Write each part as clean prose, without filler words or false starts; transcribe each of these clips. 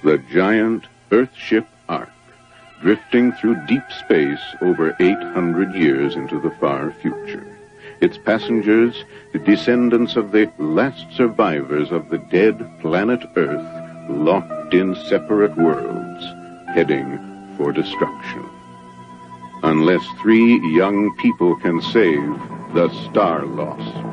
The giant Earthship Ark, drifting through deep space over 800 years into the far future. Its passengers, the descendants of the last survivors of the dead planet Earth, locked in separate worlds, heading for destruction. Unless 3 young people can save the Starlost.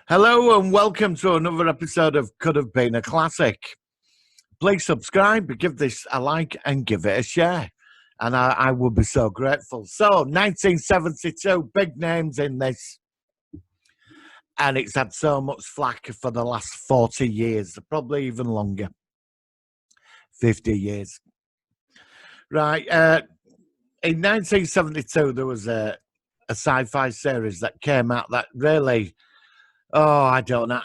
Hello and welcome to another episode of Could Have Been a Classic. Please subscribe, give this a like and give it a share. And I would be so grateful. So, 1972, big names in this. And it's had so much flack for the last 40 years, probably even longer. 50 years. Right. In 1972, there was a sci-fi series that came out that really... Oh, I don't know.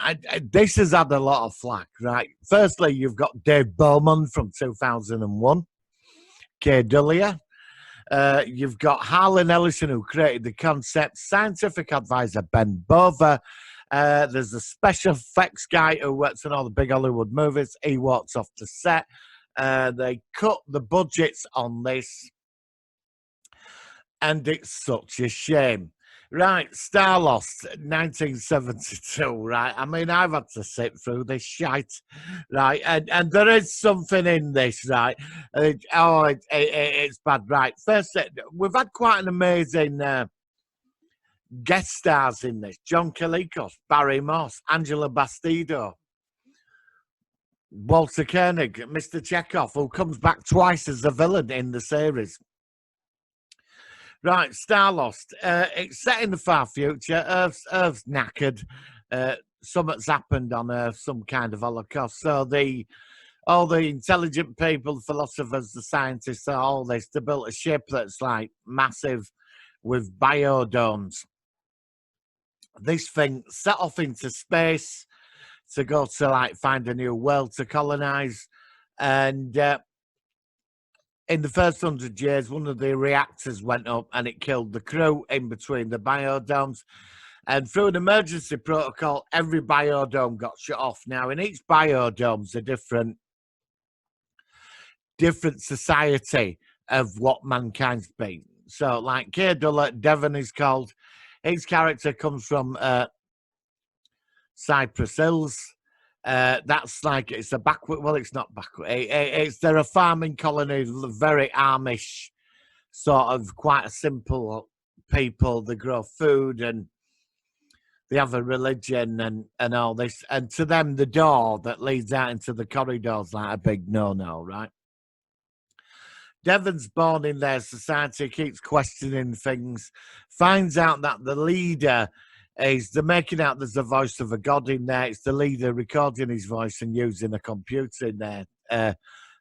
This has had a lot of flack, right? Firstly, you've got Dave Bowman from 2001, Couldve. You've got Harlan Ellison, who created the concept, scientific advisor Ben Bova. There's a special effects guy who works on all the big Hollywood movies. He walks off the set. They cut the budgets on this, and it's such a shame. Right, Starlost, 1972, right? I mean, I've had to sit through this shite, right? And there is something in this, right? It's bad, right? First, we've had quite an amazing guest stars in this. John Kalikos, Barry Moss, Angela Bastido, Walter Koenig, Mr. Chekhov, who comes back twice as a villain in the series. Right, Starlost. It's set in the far future. Earth's knackered. Something's happened on Earth, some kind of holocaust. So all the intelligent people, the philosophers, the scientists, all this, they built a ship that's like massive with biodomes. This thing set off into space to go to like find a new world to colonize. And in the first 100 years, one of the reactors went up and it killed the crew in between the biodomes. And through an emergency protocol, every biodome got shut off. Now, in each biodome's a different society of what mankind's been. So, like Couldve, Devon is called. His character comes from Cypress Hills. That's like, it's a backward, well, it's not backward. They're a farming colony, very Amish, sort of quite a simple people. They grow food and they have a religion and all this. And to them, the door that leads out into the corridor's like a big no-no, right? Devon's born in their society, keeps questioning things, finds out that the leader they're making out there's the voice of a god in there. It's the leader recording his voice and using a computer in there.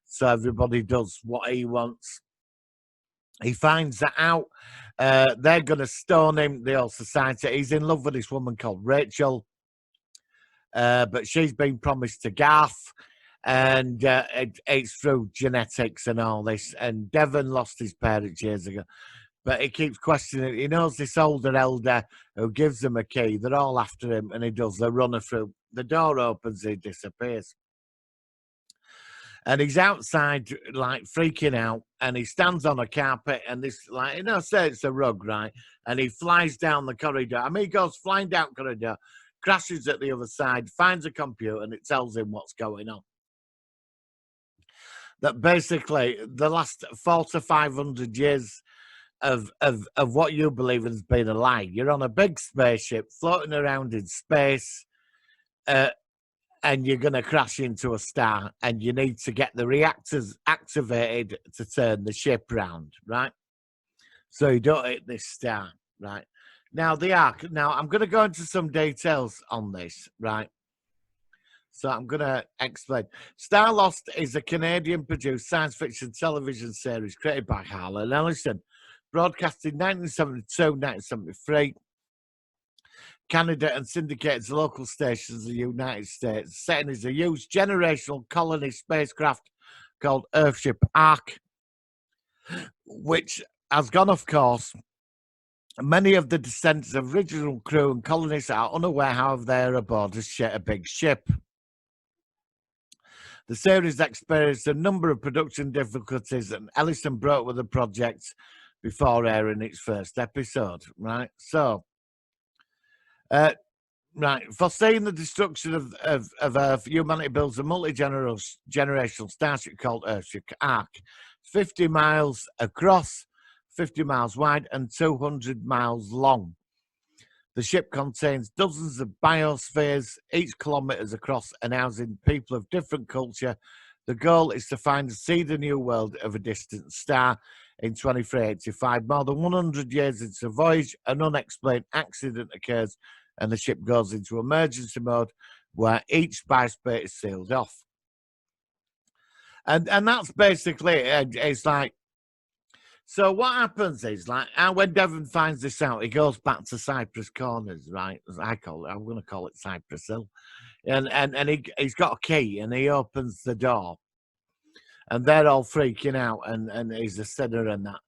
So everybody does what he wants. He finds that out. They're going to stone him, the whole society. He's in love with this woman called Rachel. But she's been promised to Garth. And it's through genetics and all this. And Devon lost his parents years ago. But he keeps questioning. He knows this older elder who gives him a key. They're all after him, and he does. They run her through. The door opens, he disappears. And he's outside, like, freaking out, and he stands on a carpet, and this, like, say it's a rug, right? And he flies down the corridor. I mean, he goes flying down the corridor, crashes at the other side, finds a computer, and it tells him what's going on. That basically the last 400 to 500 years of what you believe has been a lie. You're on a big spaceship floating around in space, and you're going to crash into a star, and you need to get the reactors activated to turn the ship round, right? So you don't hit this star, right? Now, the arc. Now, I'm going to go into some details on this, right? So I'm going to explain. Starlost is a Canadian-produced science fiction television series created by Harlan Ellison, broadcast in 1972-1973. Canada and syndicated to local stations in the United States. The setting is a huge generational colony spacecraft called Earthship Ark, which has gone off course. Many of the descendants of original crew and colonists are unaware, however, they are aboard a big ship. The series experienced a number of production difficulties, and Ellison broke with the project before airing its first episode. Right, so, foreseeing the destruction of Earth, humanity builds a multi-generational starship called Earthship Ark, 50 miles across, 50 miles wide, and 200 miles long. The ship contains dozens of biospheres, each kilometers across, and housing people of different culture. The goal is to find and see the new world of a distant star. In 2385, more than 100 years into the voyage, an unexplained accident occurs, and the ship goes into emergency mode, where each biosphere is sealed off. And that's basically it. It's like, so what happens is, like, when Devon finds this out, he goes back to Cypress Corners, right? As I call it, I'm going to call it Cypress Hill. And he's got a key, and he opens the door. And they're all freaking out, and he's a sinner and that.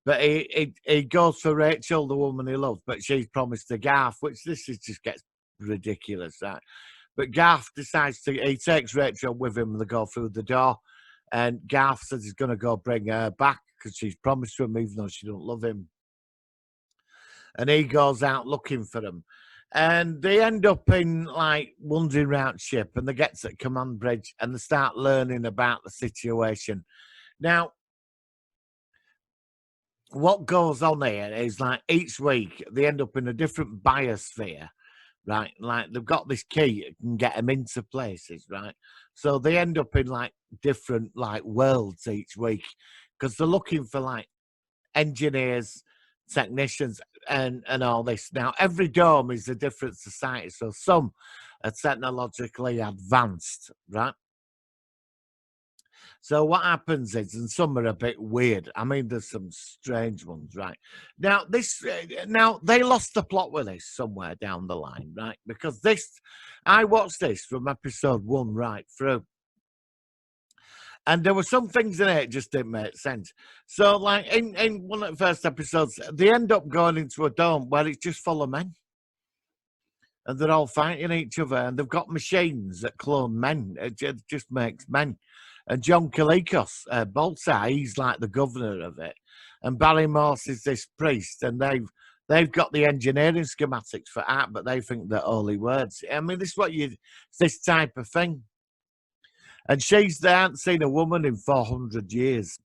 But he goes for Rachel, the woman he loves, but she's promised to Garth, which this is just gets ridiculous, right? But Garth he takes Rachel with him, and they go through the door. And Garth says he's going to go bring her back because she's promised to him, even though she don't love him. And he goes out looking for them. And they end up in, like, wandering around ship, and they get to the command bridge, and they start learning about the situation. Now, what goes on here is, like, each week they end up in a different biosphere, right? Like, they've got this key that can get them into places, right? So they end up in, like, different, like, worlds each week because they're looking for, like, engineers, technicians, and all this. Now, every dome is a different society, so some are technologically advanced, right? So what happens is, and some are a bit weird. I mean, there's some strange ones, right? Now, now they lost the plot with this somewhere down the line, right? Because I watched this from episode 1 right through. And there were some things in it just didn't make sense. So, like, in one of the first episodes, they end up going into a dome where it's just full of men. And they're all fighting each other. And they've got machines that clone men. It just makes men. And John Kalikos, Baltar, he's like the governor of it. And Barry Morse is this priest. And they've got the engineering schematics for art, but they think they're holy words. I mean, this type of thing. And they haven't seen a woman in 400 years.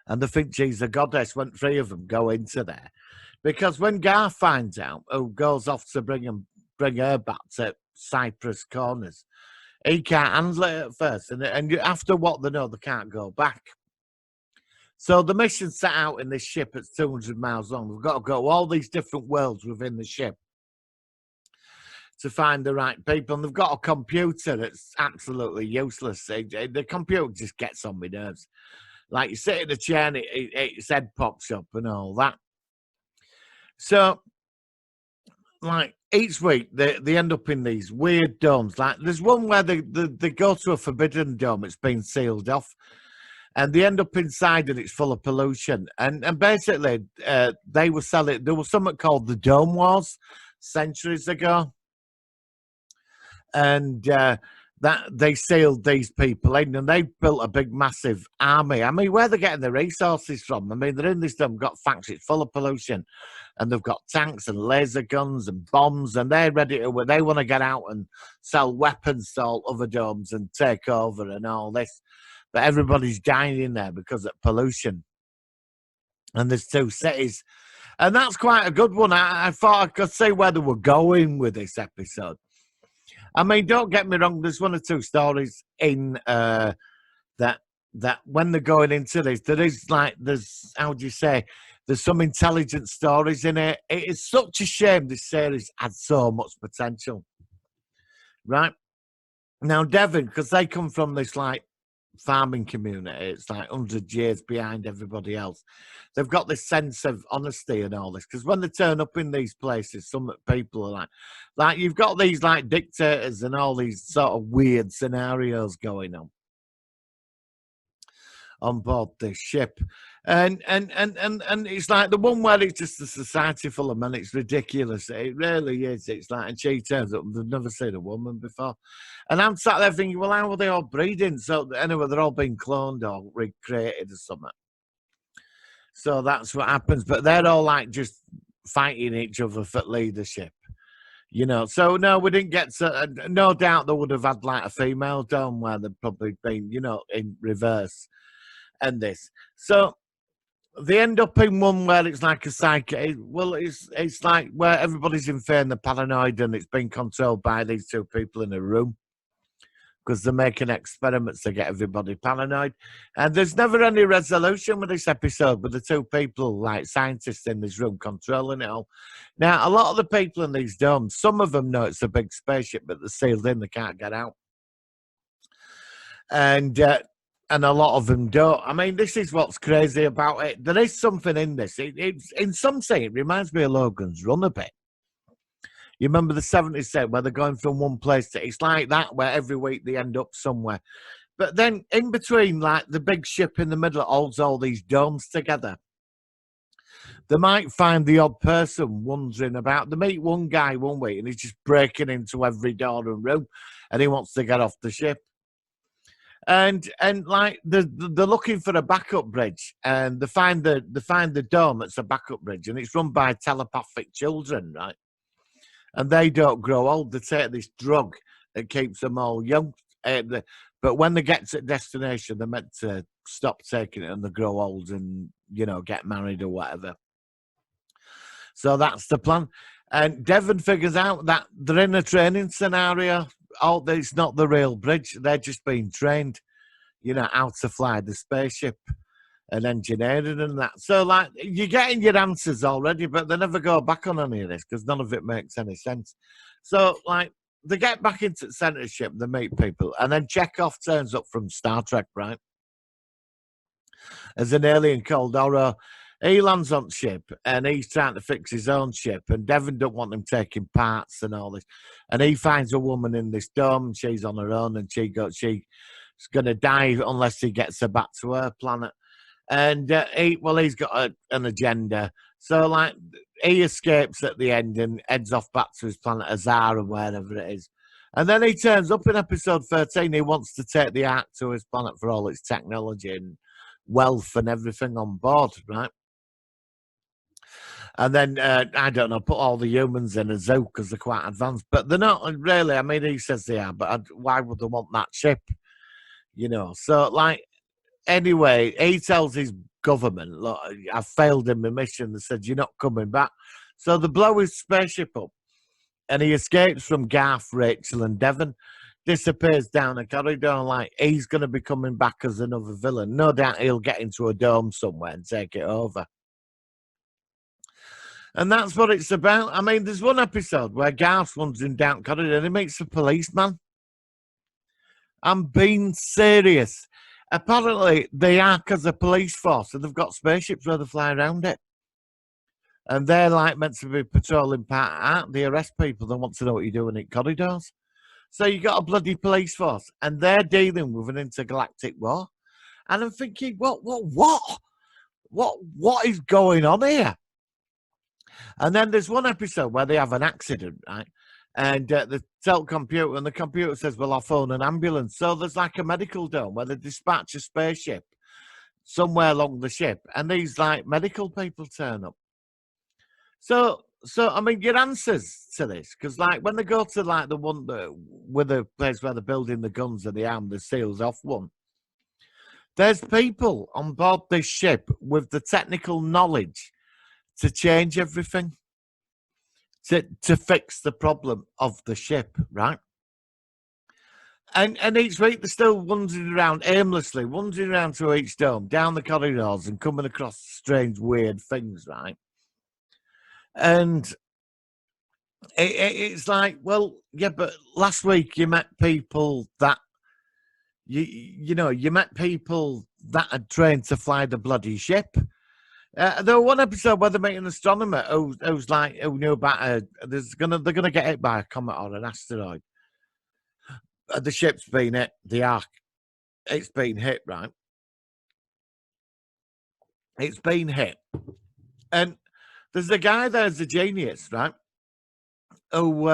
And they think she's a goddess when 3 of them go into there. Because when Garth finds out, who goes off to bring her back to Cypress Corners, he can't handle it at first. And after what they know, they can't go back. So the mission set out in this ship that's 200 miles long. We've got to go all these different worlds within the ship to find the right people. And they've got a computer that's absolutely useless. The computer just gets on my nerves. Like, you sit in a chair and its head pops up and all that. So, like, each week they end up in these weird domes. Like, there's one where they go to a forbidden dome. It's been sealed off. And they end up inside and it's full of pollution. And basically, they were selling, there was something called the Dome Wars centuries ago. And that they sealed these people in, and they built a big, massive army. I mean, where they're getting the resources from? I mean, they're in this dome, got factories full of pollution, and they've got tanks and laser guns and bombs, and they're ready to. They want to get out and sell weapons to all other domes and take over and all this. But everybody's dying in there because of pollution. And there's 2 cities. And that's quite a good one. I thought I could see where they were going with this episode. I mean, don't get me wrong, there's 1 or 2 stories in that when they're going into this, there's how do you say, there's some intelligent stories in it. It is such a shame this series had so much potential. Right? Now, Devon, because they come from this farming community, it's 100 years behind everybody else. They've got this sense of honesty and all this, because when they turn up in these places, some people are like you've got these dictators and all these sort of weird scenarios going on board this ship, and it's the one where it's just a society full of men. It's ridiculous. It really is. It's and she turns up, they've never seen a woman before, and I'm sat there thinking, well, how are they all breeding? So anyway, they're all being cloned or recreated or something. So that's what happens. But they're all just fighting each other for leadership. So no, we didn't get to. No doubt they would have had a female dome where they'd probably been, in reverse. And this, so they end up in one where it's a psychic. Well, it's where everybody's in fear and they're paranoid, and it's being controlled by these 2 people in a room because they're making experiments to get everybody paranoid. And there's never any resolution with this episode, with the 2 people scientists in this room controlling it all. Now, a lot of the people in these domes, some of them know it's a big spaceship, but they're sealed in; they can't get out. And a lot of them don't. I mean, this is what's crazy about it. There is something in this. It's in some sense, it reminds me of Logan's Run a bit. You remember the 70s set where they're going from one place to... It's like that, where every week they end up somewhere. But then in between, the big ship in the middle holds all these domes together. They might find the odd person wandering about. They meet one guy one week and he's just breaking into every door and room and he wants to get off the ship. And they're looking for a backup bridge, and they find the dome that's a backup bridge, and it's run by telepathic children, right? And they don't grow old. They take this drug that keeps them all young. But when they get to destination, they're meant to stop taking it and they grow old and get married or whatever. So that's the plan. And Devon figures out that they're in a training scenario. It's not the real bridge. They're just being trained, how to fly the spaceship and engineering and that. So, you're getting your answers already, but they never go back on any of this because none of it makes any sense. So, they get back into the center ship, they meet people, and then Chekhov turns up from Star Trek, right? As an alien called Oro. He lands on the ship and he's trying to fix his own ship, and Devon don't want him taking parts and all this. And he finds a woman in this dome and she's on her own, and she's going to die unless he gets her back to her planet. And he's got an agenda. So he escapes at the end and heads off back to his planet Azar or wherever it is. And then he turns up in episode 13. He wants to take the Ark to his planet for all its technology and wealth and everything on board, right? And then, I don't know, put all the humans in a zoo because they're quite advanced. But they're not really. I mean, he says they are, but why would they want that ship? So, anyway, he tells his government, look, I failed in my mission. They said, you're not coming back. So they blow his spaceship up. And he escapes from Garth, Rachel, and Devon. Disappears down a corridor. He's going to be coming back as another villain. No doubt he'll get into a dome somewhere and take it over. And that's what it's about. I mean, there's one episode where Garth runs in down corridor and he meets a policeman. I'm being serious. Apparently, they act as a police force, and they've got spaceships where they fly around it. And they're meant to be patrolling part of art. They arrest people. They want to know what you're doing in corridors. So you got a bloody police force, and they're dealing with an intergalactic war. And I'm thinking, what is going on here? And then there's one episode where they have an accident, right? And they tell computer, and the computer says, well, I'll phone an ambulance. So there's like a medical dome where they dispatch a spaceship somewhere along the ship, and these like medical people turn up. So I mean, your answers to this, because like when they go to like the one with the place where they're building the guns and the arm, the seals off one, there's people on board this ship with the technical knowledge to change everything, to fix the problem of the ship, right? And each week they're still wandering around aimlessly, wandering around through each dome, down the corridors and coming across strange, weird things, right? And it's like, well, yeah, but last week you met people that, you met people that had trained to fly the bloody ship. There was one episode where they met an astronomer who's like, who knew about they're gonna get hit by a comet or an asteroid. The ship's been hit, the Ark. It's been hit, right? It's been hit. And there's a guy there's a genius, right? Who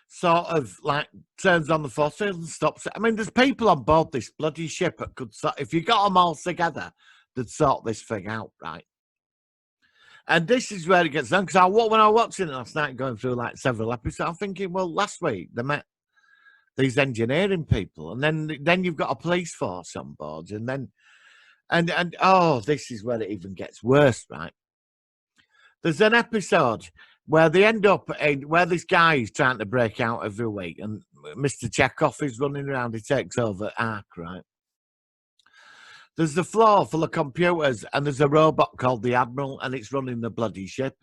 sort of like turns on the fossil and stops it. I mean, there's people on board this bloody ship that could sort, if you got them all together, they'd sort this thing out, right? And this is where it gets done. Because when I was watching it last night, going through like several episodes, I'm thinking, well, last week they met these engineering people, and then you've got a police force on board, and then and oh, this is where it even gets worse, right? There's an episode where they end up where this guy is trying to break out every week, and Mr. Chekhov is running around. He takes over Ark, right? There's the floor full of computers, and there's a robot called the Admiral, and it's running the bloody ship,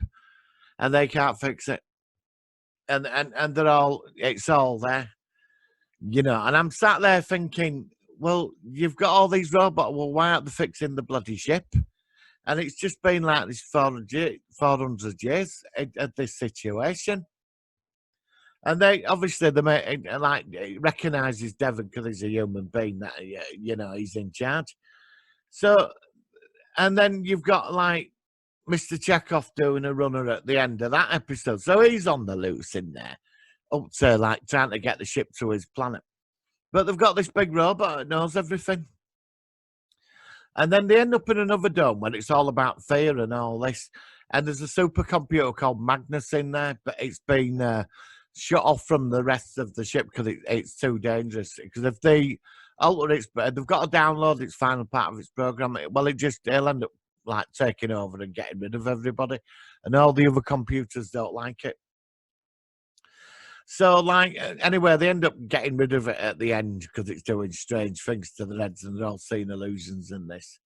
and they can't fix it. And it's all there. And I'm sat there thinking, well, you've got all these robots. Well, why aren't they fixing the bloody ship? And it's just been like this 400 years at this situation. And they obviously recognises Devon because he's a human being that he's in charge. So, and then you've got like Mr. Chekhov doing a runner at the end of that episode. So he's on the loose in there, up to like trying to get the ship to his planet. But they've got this big robot that knows everything. And then they end up in another dome where it's all about fear and all this. And there's a supercomputer called Magnus in there, but it's been shut off from the rest of the ship because it's too dangerous. Because if they alter it, they've got to download its final part of its program. It'll end up like taking over and getting rid of everybody. And all the other computers don't like it. So, like, anyway, they end up getting rid of it at the end because it's doing strange things to the heads and they're all seeing illusions in this.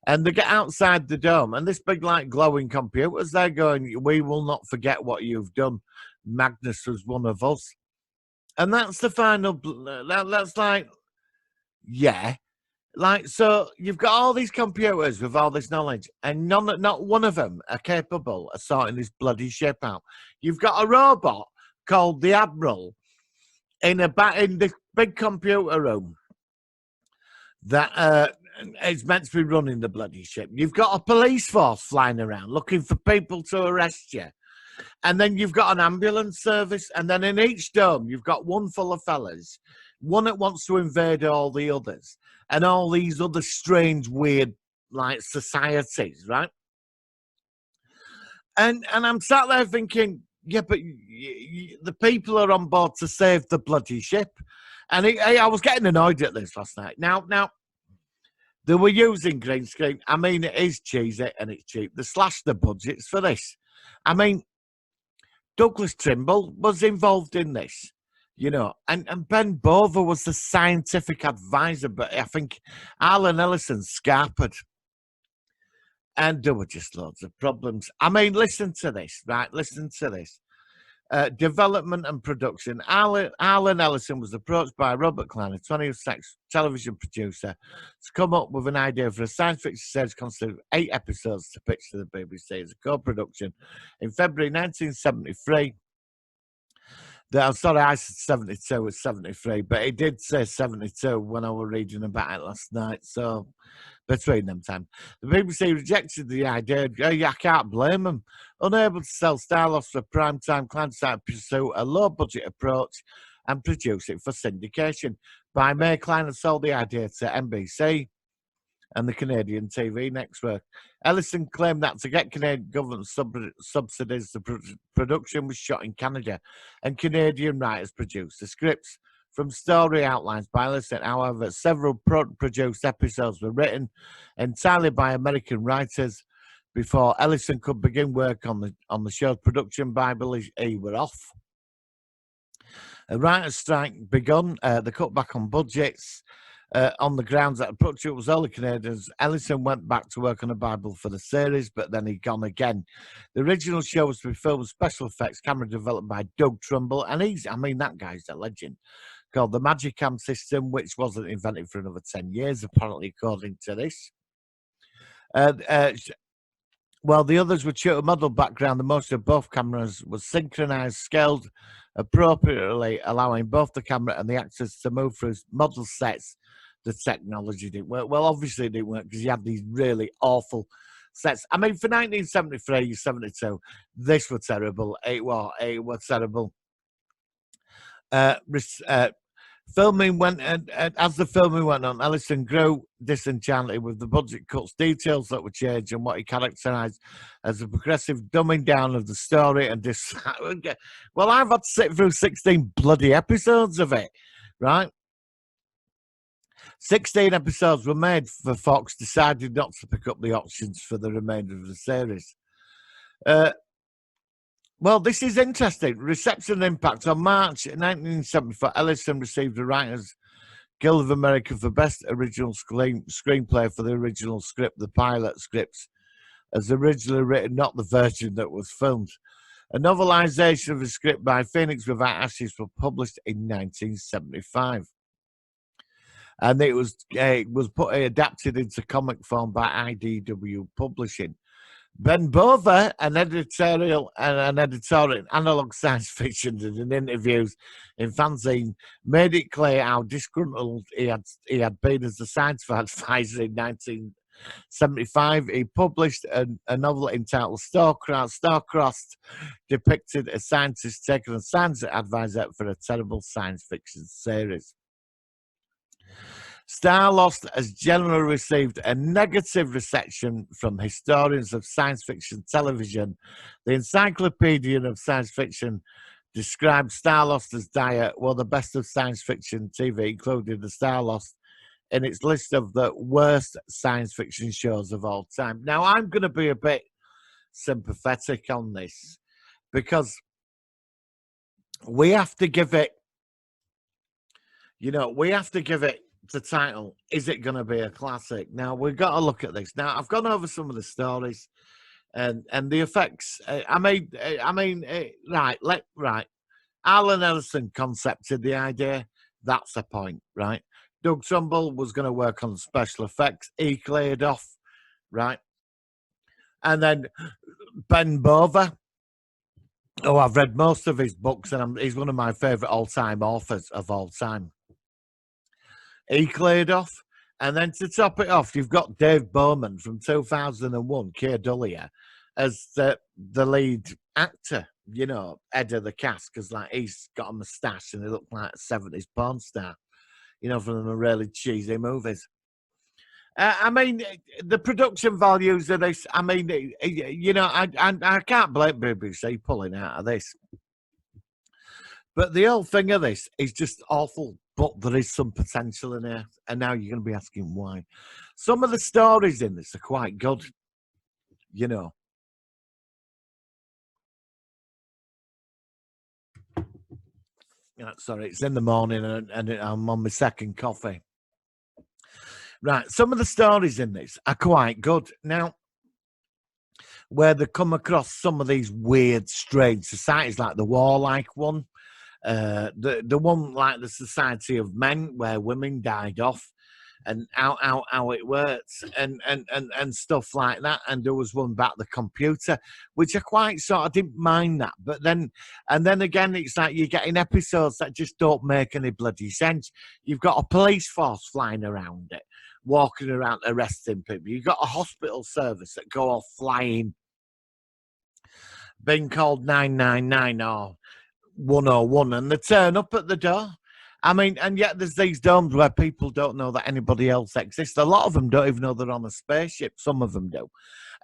And they get outside the dome, and this big, like, glowing computers, they're going, we will not forget what you've done. Magnus was one of us. And that's the final, that's like, yeah. Like, so you've got all these computers with all this knowledge, and not one of them are capable of sorting this bloody ship out. You've got a robot called the Admiral in this big computer room that is meant to be running the bloody ship. You've got a police force flying around looking for people to arrest you. And then you've got an ambulance service. And then in each dome, you've got one full of fellas, one that wants to invade all the others, and all these other strange, weird, like, societies, right? And I'm sat there thinking, yeah, but the people are on board to save the bloody ship. And I was getting annoyed at this last night. Now, they were using green screen. I mean, it is cheesy and it's cheap. They slashed the budgets for this. I mean, Douglas Trimble was involved in this, and Ben Bova was the scientific advisor, but I think Alan Ellison scarpered. And there were just loads of problems. I mean, listen to this, right? Listen to this. Development and production. Alan Ellison was approached by Robert Klein, a 20th century television producer, to come up with an idea for a science fiction series consisting of 8 episodes to pitch to the BBC as a co-production in February 1973. I'm sorry, I said 72, it's 73, but it did say 72 when I was reading about it last night. So between them times. The BBC rejected the idea. I can't blame them. Unable to sell Starlost for primetime, Klein decided to pursue a low-budget approach and produce it for syndication. By May, Klein had sold the idea to NBC and the Canadian TV network. Ellison claimed that to get Canadian government subsidies, the production was shot in Canada, and Canadian writers produced the scripts. From story outlines by Ellison, however, several produced episodes were written entirely by American writers. Before Ellison could begin work on the show's production Bible, he were off. A writer's strike begun. They cut back on budgets on the grounds that the production was only Canadians. Ellison went back to work on a Bible for the series, but then he'd gone again. The original show was to be filmed with special effects, camera developed by Doug Trumbull, and that guy's a legend, called the Magicam system, which wasn't invented for another 10 years, apparently, according to this. Well, the others were to a model background. The motion of both cameras was synchronized, scaled appropriately, allowing both the camera and the actors to move through model sets. The technology didn't work. Well, obviously it didn't work because you had these really awful sets. I mean, for 1973, 72, this was terrible. It was terrible. Filming went, and as the filming went on, Ellison grew disenchanted with the budget cuts, details that were changed, and what he characterized as a progressive dumbing down of the story. And this, well, I've had to sit through 16 bloody episodes of it, right? 16 episodes were made for Fox, decided not to pick up the options for the remainder of the series. Well, this is interesting. Reception impact. On March 1974, Ellison received the Writers Guild of America for Best Original Screenplay for the original script, the pilot scripts, as originally written, not the version that was filmed. A novelization of the script by Phoenix Without Ashes was published in 1975. And it was adapted into comic form by IDW Publishing. Ben Bova, an editorial analog science fiction and interviews in fanzine, made it clear how disgruntled he had been as a science advisor in 1975. He published a novel entitled Starcrossed, depicted a scientist taking a science advisor for a terrible science fiction series. Starlost has generally received a negative reception from historians of science fiction television. The Encyclopedia of Science Fiction described Starlost as dire, while the best of science fiction TV included the Starlost in its list of the worst science fiction shows of all time. Now, I'm going to be a bit sympathetic on this because we have to give it, the title, is it going to be a classic? Now, we've got to look at this. Now, I've gone over some of the stories and the effects. Right. Alan Ellison concepted the idea. That's the point, right? Doug Trumbull was going to work on special effects. He cleared off, right? And then Ben Bova, I've read most of his books, and he's one of my favorite all-time authors of all time. He cleared off. And then to top it off, you've got Dave Bowman from 2001, Keir Dullea, as the lead actor, head of the cast, because he's got a moustache and he looked like a 70s porn star, from the really cheesy movies. The production values of this, I can't blame BBC pulling out of this. But the whole thing of this is just awful. But there is some potential in here. And now you're going to be asking why. Some of the stories in this are quite good, Sorry, it's in the morning and I'm on my second coffee. Right, some of the stories in this are quite good. Now, where they come across some of these weird, strange societies, like the warlike one, the one like the Society of Men, where women died off, and how it works, and stuff like that. And there was one about the computer, which I quite sort of didn't mind that. But then again, it's like you're getting episodes that just don't make any bloody sense. You've got a police force flying around it, walking around arresting people. You've got a hospital service that go off flying, being called 999 or 101, and they turn up at the door. I mean, and yet there's these domes where people don't know that anybody else exists. A lot of them don't even know they're on a spaceship. Some of them do.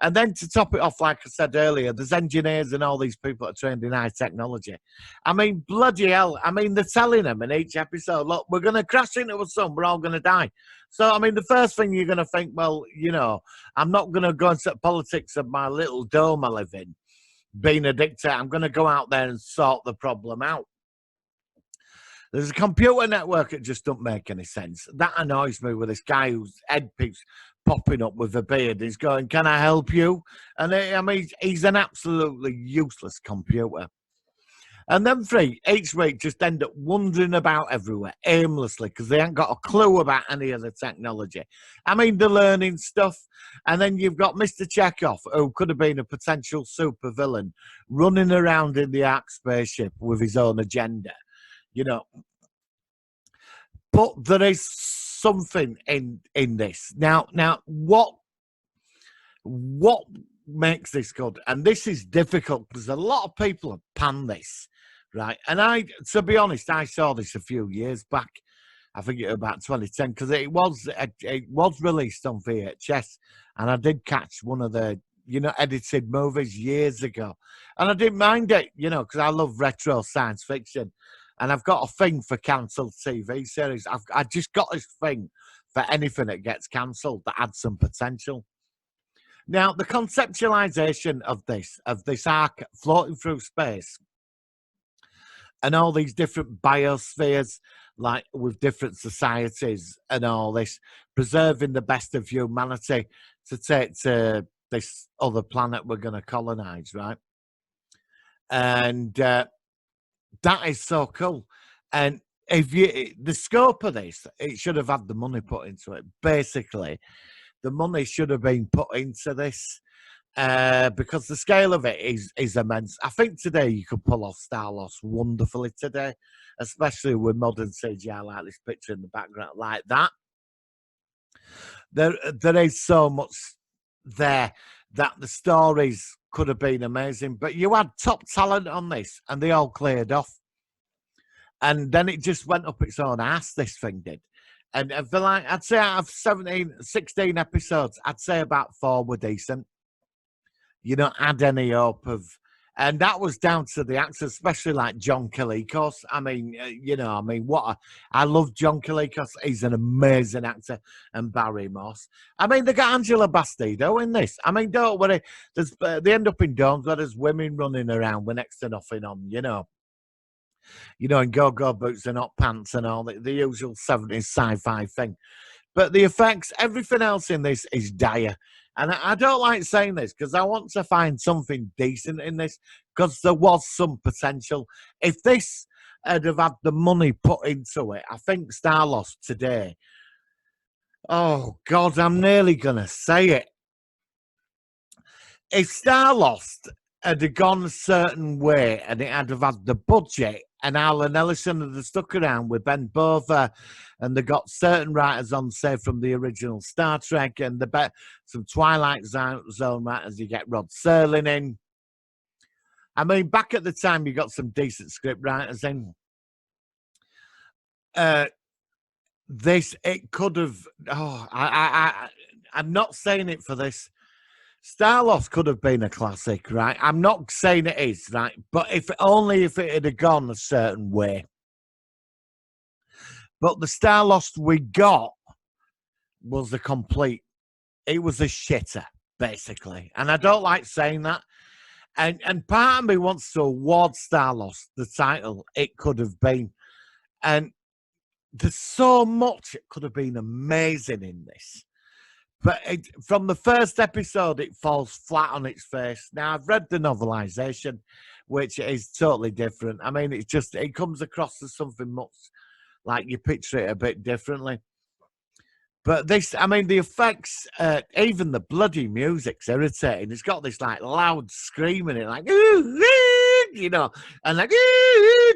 And then to top it off, like I said earlier, there's engineers and all these people that are trained in high technology. I mean, bloody hell. I mean, they're telling them in each episode, look, we're going to crash into a sun. We're all going to die. So, I mean, the first thing you're going to think, well, you know, I'm not going to go and set politics of my little dome I live in, being a dictator. I'm going to go out there and sort the problem out. There's a computer network that just don't make any sense. That annoys me with this guy whose head keeps popping up with a beard. He's going, can I help you? And I mean, he's an absolutely useless computer. And them three, each week, just end up wandering about everywhere aimlessly because they ain't got a clue about any of the technology. I mean, they're learning stuff. And then you've got Mr. Chekhov, who could have been a potential supervillain, running around in the Ark spaceship with his own agenda. You know, but there is something in this. Now, what makes this good? And this is difficult because a lot of people have panned this, right? And to be honest, I saw this a few years back. I think it was about 2010 because it was released on VHS, and I did catch one of the edited movies years ago, and I didn't mind it, because I love retro science fiction. And I've got a thing for cancelled TV series. I just got this thing for anything that gets cancelled that adds some potential. Now, the conceptualization of this ark floating through space and all these different biospheres, like with different societies and all this, preserving the best of humanity to take to this other planet we're going to colonize, right? And that is so cool. And the scope of this, it should have had the money put into it. Basically, the money should have been put into this because the scale of it is immense. I think today you could pull off Starlost wonderfully today, especially with modern CGI like this picture in the background like that. There is so much there that the stories could have been amazing, but you had top talent on this and they all cleared off. And then it just went up its own ass, this thing did. And for like, I'd say out of 16 episodes, I'd say about 4 were decent. You don't add any hope of, and that was down to the actors, especially like John Kaliakos. I mean, I love John Kaliakos. He's an amazing actor, and Barry Moss. I mean, they got Angela Bastido in this. I mean, don't worry. They end up in domes where there's women running around with next to nothing on, in go-go boots and hot pants and all the usual 70s sci-fi thing. But the effects, everything else in this is dire. And I don't like saying this because I want to find something decent in this because there was some potential. If this had have had the money put into it, I think Starlost today, oh, God, I'm nearly going to say it. If Starlost had gone a certain way and it had have had the budget and Alan Ellison had stuck around with Ben Botha and they got certain writers on, say, from the original Star Trek and some Twilight Zone writers, you get Rod Serling in. I mean, back at the time, you got some decent script writers in. It could have, I'm not saying it for this. Starlost could have been a classic, right? I'm not saying it is, right? But if it had gone a certain way. But the Starlost we got was it was a shitter, basically. And I don't like saying that. And part of me wants to award Starlost the title it could have been. And there's so much it could have been amazing in this. But from the first episode, it falls flat on its face. Now, I've read the novelization, which is totally different. I mean, it comes across as something much like you picture it a bit differently. But this, I mean, the effects, even the bloody music's irritating. It's got this like loud screaming, it like, and like,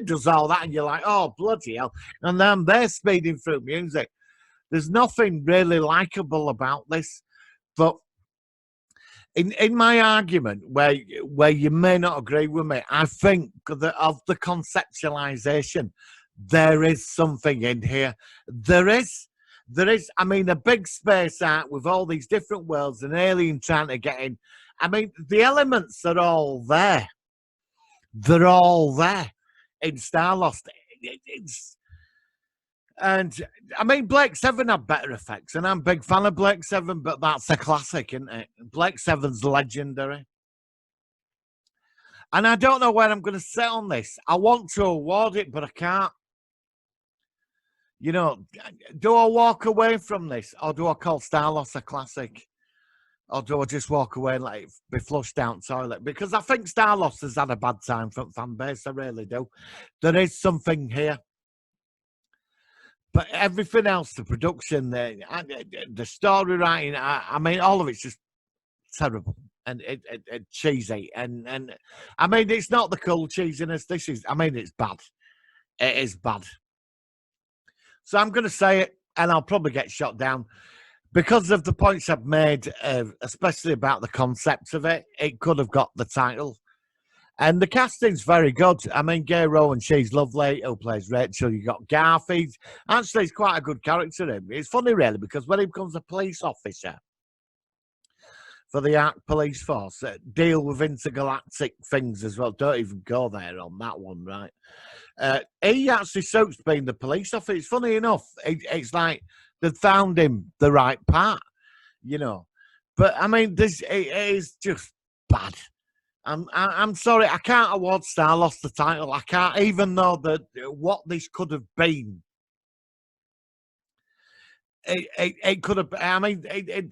does all that, and you're like, oh, bloody hell. And then they're speeding through music. There's nothing really likable about this. But in my argument, where you may not agree with me, I think that of the conceptualization, there is something in here. There is. I mean, a big space art with all these different worlds, an alien trying to get in. I mean, the elements are all there. They're all there in Starlost. And I mean, Blake Seven had better effects, and I'm a big fan of Blake Seven, but that's a classic, isn't it? Blake Seven's legendary. And I don't know where I'm going to sit on this. I want to award it, but I can't. You know, do I walk away from this, or do I call Starlost a classic? Or do I just walk away and like be flushed down toilet? Because I think Starlost has had a bad time from fan base. I really do. There is something here. But everything else, the production, the story writing, I mean, all of it's just terrible and it cheesy. And I mean, it's not the cool cheesiness. This is, I mean, it's bad. It is bad. So I'm going to say it, and I'll probably get shot down. Because of the points I've made, especially about the concept of it, it could have got the title. And the casting's very good. I mean, Gay Rowan, she's lovely. Who plays Rachel? You got Garfield. Actually, he's quite a good character. Him. It's funny, really, because when he becomes a police officer for the Ark Police Force, deal with intergalactic things as well. Don't even go there on that one, right? He actually suits being the police officer. It's funny enough. It's like they found him the right part, you know. But I mean, it is just bad. I'm sorry, I can't award Starlost the title. I can't, even though that what this could have been. It could have. I mean,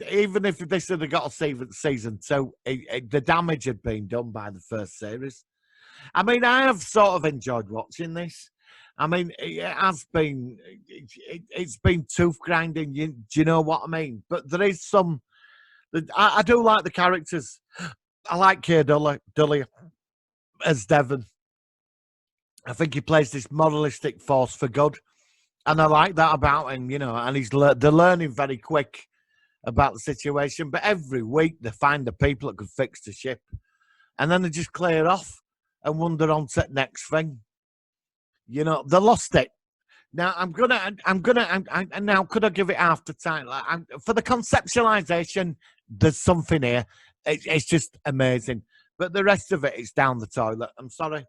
even if this had got a season two, the damage had been done by the first series. I mean, I have sort of enjoyed watching this. I mean, it has been, it's been tooth grinding. Do you know what I mean? But there is some. I do like the characters. I like Keir Dully as Devon. I think he plays this moralistic force for good. And I like that about him, you know, and they're learning very quick about the situation. But every week they find the people that could fix the ship. And then they just clear off and wander on to the next thing. You know, they lost it. Now, now could I give it half the title? For the conceptualization, there's something here. It's just amazing. But the rest of it is down the toilet. I'm sorry.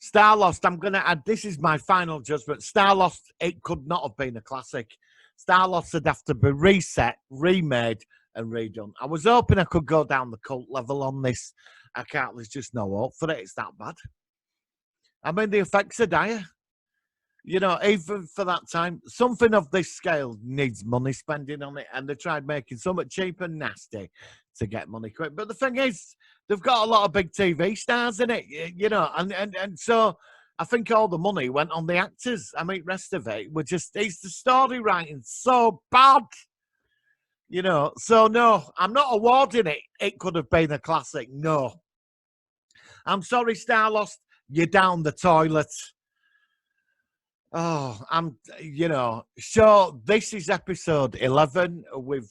Starlost, I'm going to add, this is my final judgment. Starlost, it could not have been a classic. Starlost would have to be reset, remade, and redone. I was hoping I could go down the cult level on this. I can't, there's just no hope for it. It's that bad. I mean, the effects are dire. You know, even for that time, something of this scale needs money spending on it, and they tried making something cheap and nasty to get money quick. But the thing is, they've got a lot of big TV stars in it, you know, and so I think all the money went on the actors. I mean, rest of it were just, it's the story writing so bad, you know. So no, I'm not awarding it. It could have been a classic. No, I'm sorry, Starlost, you're down the toilet. Oh, you know, so this is episode 11. We've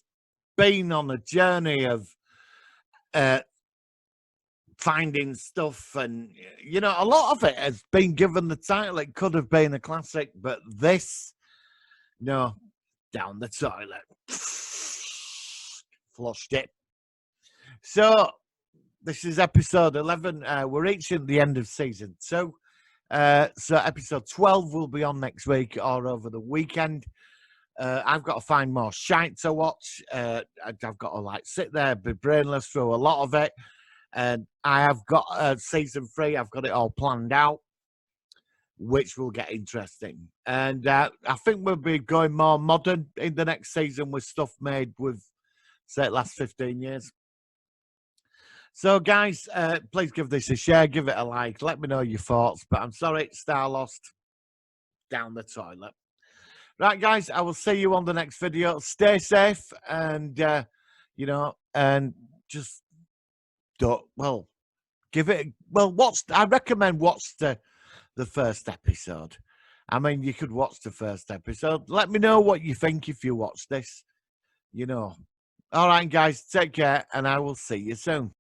been on a journey of finding stuff, and, you know, a lot of it has been given the title. It could have been a classic, but this, no, down the toilet. Flushed it. So this is episode 11. We're reaching the end of season 2. So episode 12 will be on next week or over the weekend. I've got to find more shite to watch. I've got to like sit there, be brainless through a lot of it. And I have got season 3. I've got it all planned out, which will get interesting. And I think we'll be going more modern in the next season with stuff made with, say, the last 15 years. So, guys, please give this a share, give it a like, let me know your thoughts. But I'm sorry, Starlost, down the toilet. Right, guys, I will see you on the next video. Stay safe and, you know, and just don't, well, give it, well, I recommend watch the first episode. I mean, you could watch the first episode. Let me know what you think if you watch this. You know. All right, guys, take care, and I will see you soon.